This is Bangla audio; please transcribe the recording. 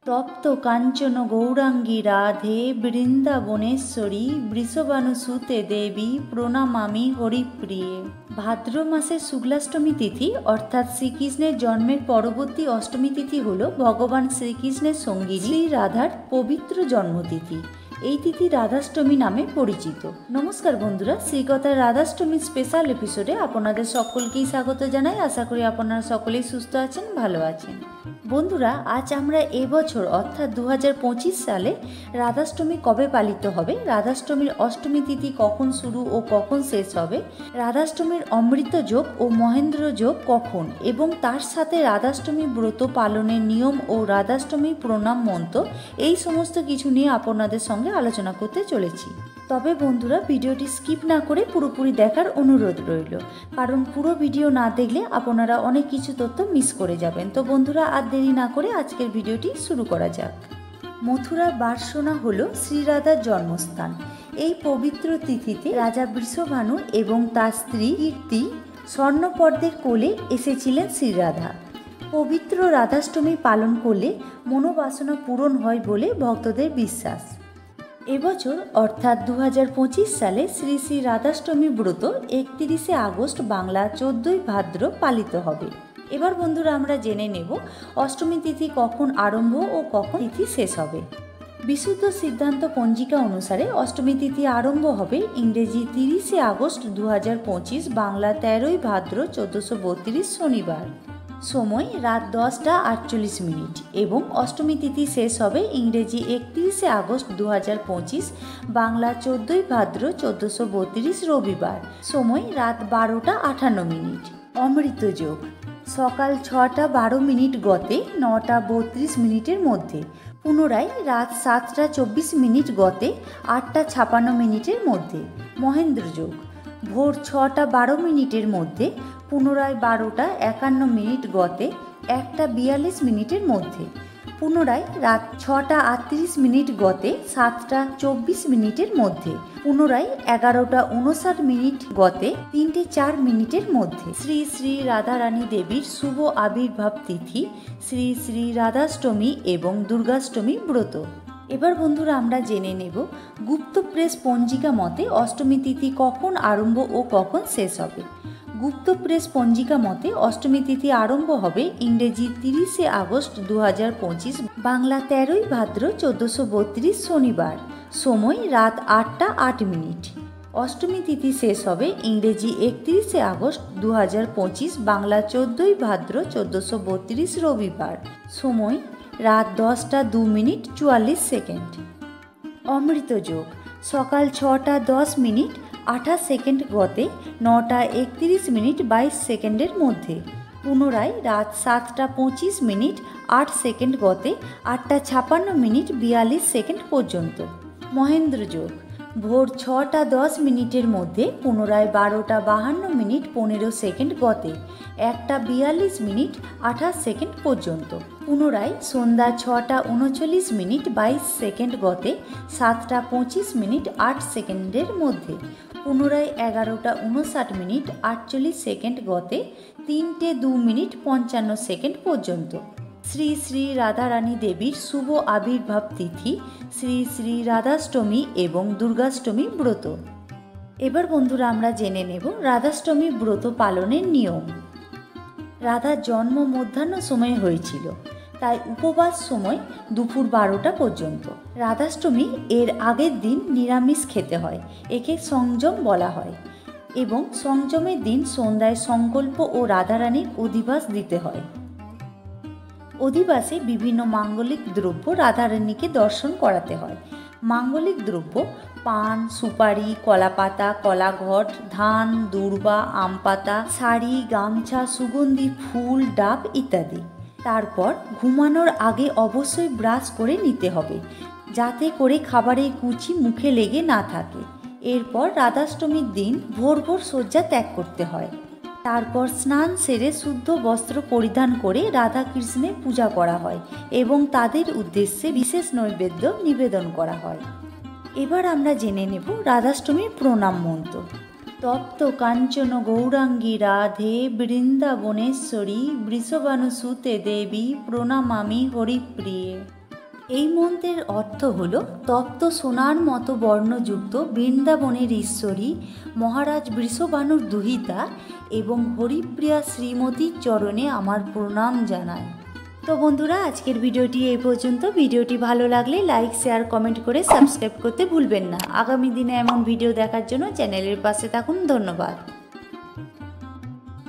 তপ্ত কাঞ্চন গৌরাঙ্গী রাধে বৃন্দাবনেশ্বরী বৃষভানুসুতে দেবী প্রণামামি হরিপ্রিয়ে। ভাদ্র মাসের শুক্লাষ্টমী তিথি অর্থাৎ শ্রীকৃষ্ণের জন্মের পরবর্তী অষ্টমী তিথি হল ভগবান শ্রীকৃষ্ণের সঙ্গী শ্রী রাধার পবিত্র জন্মতিথি। এই তিথি রাধাষ্টমী নামে পরিচিত। নমস্কার বন্ধুরা, শ্রীকথার রাধাষ্টমী স্পেশাল এপিসোডে আপনাদের সকলকেই স্বাগত জানাই। আশা করি আপনারা সকলেই সুস্থ আছেন, ভালো আছেন। বন্ধুরা, আজ আমরা এবছর অর্থাৎ 2025 সালে রাধাষ্টমী কবে পালিত হবে, রাধাষ্টমীর অষ্টমী তিথি কখন শুরু ও কখন শেষ হবে, রাধাষ্টমীর অমৃত যোগ ও মহেন্দ্র যোগ কখন, এবং তার সাথে রাধাষ্টমী ব্রত পালনের নিয়ম ও রাধাষ্টমী প্রণাম মন্ত্র, এই সমস্ত কিছু নিয়ে আপনাদের সঙ্গে আলোচনা করতে চলেছি। তবে বন্ধুরা, ভিডিওটি স্কিপ না করে পুরোপুরি দেখার অনুরোধ রইল, কারণ পুরো ভিডিও না দেখলে আপনারা অনেক কিছু তথ্য মিস করে যাবেন। তো বন্ধুরা, আর দেরি না করে আজকের ভিডিওটি শুরু করা যাক। মথুরা বার্সনা হল শ্রীরাধার জন্মস্থান। এই পবিত্র তিথিতে রাজা বৃষভানু এবং তার স্ত্রী কীর্তি স্বর্ণপর্দের কোলে এসেছিলেন শ্রীরাধা। পবিত্র রাধাষ্টমী পালন করলে মনোবাসনা পূরণ হয় বলে ভক্তদের বিশ্বাস। এবছর অর্থাৎ 2025 সালে শ্রী শ্রী রাধাষ্টমী ব্রত 31শে আগস্ট বাংলা 14ই ভাদ্র পালিত হবে। এবার বন্ধুরা, আমরা জেনে নেব অষ্টমী তিথি কখন আরম্ভ ও কখন তিথি শেষ হবে। বিশুদ্ধ সিদ্ধান্ত পঞ্জিকা অনুসারে অষ্টমী তিথি আরম্ভ হবে ইংরেজি 30শে আগস্ট 2025 বাংলা 13ই ভাদ্র 1432 শনিবার। সময় রাত 10:48 এবং অষ্টমী তিথি শেষ হবে ইংরেজি 31শে আগস্ট 2025 বাংলা 14ই ভাদ্র 1432 রবিবার। সময় রাত 12:58। অমৃত যোগ সকাল 6:12 গতে 9:32 মধ্যে, পুনরায় রাত 7:24 গতে 8:56 মধ্যে। মহেন্দ্র যোগ ভোর 6:12 মধ্যে, পুনরায় 12:51 গতে 1:42 মধ্যে, পুনরায় রাত 6:38 গতে 7:24 মধ্যে, পুনরায় 11:59 গতে 3:04 মধ্যে। শ্রী শ্রী রাধারানী দেবীর শুভ আবির্ভাব তিথি শ্রী শ্রী রাধাষ্টমী এবং দুর্গাষ্টমী ব্রত। এবার বন্ধুরা, আমরা জেনে নেব গুপ্ত প্রেস পঞ্জিকা মতে অষ্টমী তিথি কখন আরম্ভ ও কখন শেষ হবে। গুপ্ত প্রেস পঞ্জিকা মতে অষ্টমী তিথি আরম্ভ হবে ইংরেজি 30শে আগস্ট 2025 বাংলা 13ই ভাদ্র 1432 শনিবার। সময় রাত 8:08। অষ্টমী তিথি শেষ হবে ইংরেজি 31শে আগস্ট 2025 বাংলা 14ই ভাদ্র 1432 রবিবার। সময় রাত 10:02 অমৃত যোগ সকাল 6:10 28 গতে 9:31 22 মধ্যে, পুনরায় রাত 7:25 8 গতে 8:56 42 পর্যন্ত। মহেন্দ্র যোগ ভোর 6:10 মধ্যে, পুনরায় 12:52 15 গতে 1:42 28 পর্যন্ত, পুনরায় সন্ধ্যা 6:39 22 গতে 7:25 8 মধ্যে, পুনরায় 11:59 48 গতে 3:02 55 পর্যন্ত। শ্রী শ্রী রাধারানী দেবীর শুভ আবির্ভাব তিথি শ্রী শ্রী রাধাষ্টমী এবং দুর্গাষ্টমী ব্রত। এবার বন্ধুরা, আমরা জেনে নেব রাধাষ্টমী ব্রত পালনের নিয়ম। রাধার জন্ম মধ্যাহ্ন সময়ে হয়েছিল, তাই উপবাস সময় দুপুর 12টা পর্যন্ত। রাধাষ্টমী এর আগের দিন নিরামিষ খেতে হয়, একে সংযম বলা হয়, এবং সংযমের দিন সন্ধ্যায় সংকল্প ও রাধারানীর অধিবাস দিতে হয়। অধিবাসে বিভিন্ন মাঙ্গলিক দ্রব্য রাধারানীকে দর্শন করাতে হয়। মাঙ্গলিক দ্রব্য পান, সুপারি, কলাপাতা, কলাঘট, ধান, দূর্বা, আম পাতা, শাড়ি, গামছা, সুগন্ধি ফুল, ডাব ইত্যাদি। তারপর ঘুমানোর আগে অবশ্যই ব্রাশ করে নিতে হবে, যাতে করে খাবারের কুচি মুখে লেগে না থাকে। এরপর রাধাষ্টমীর দিন ভোর ভোর শয্যা ত্যাগ করতে হয়। তারপর স্নান সেরে শুদ্ধ বস্ত্র পরিধান করে রাধা কৃষ্ণের পূজা করা হয় এবং তাদের উদ্দেশ্যে বিশেষ নৈবেদ্য নিবেদন করা হয়। এবার আমরা জেনে নেব রাধাষ্টমীর প্রণাম মন্ত্র। তপ্ত কাঞ্চন গৌরাঙ্গী রাধে বৃন্দাবনেশ্বরী বৃষভানুসুতে দেবী প্রণামামি হরিপ্রিয়ে। এই মন্ত্রের অর্থ হল তপ্ত সোনার মতো বর্ণযুক্ত বৃন্দাবনের ঈশ্বরী মহারাজ বৃষভানুর দুহিতা এবং হরিপ্রিয়া শ্রীমতীর চরণে আমার প্রণাম জানাই। তো বন্ধুরা, আজকের ভিডিওটি এই পর্যন্ত। ভিডিওটি ভালো লাগলে লাইক, শেয়ার, কমেন্ট করে সাবস্ক্রাইব করতে ভুলবেন না। আগামী দিনে এমন ভিডিও দেখার জন্য চ্যানেলের পাশে থাকুন। ধন্যবাদ।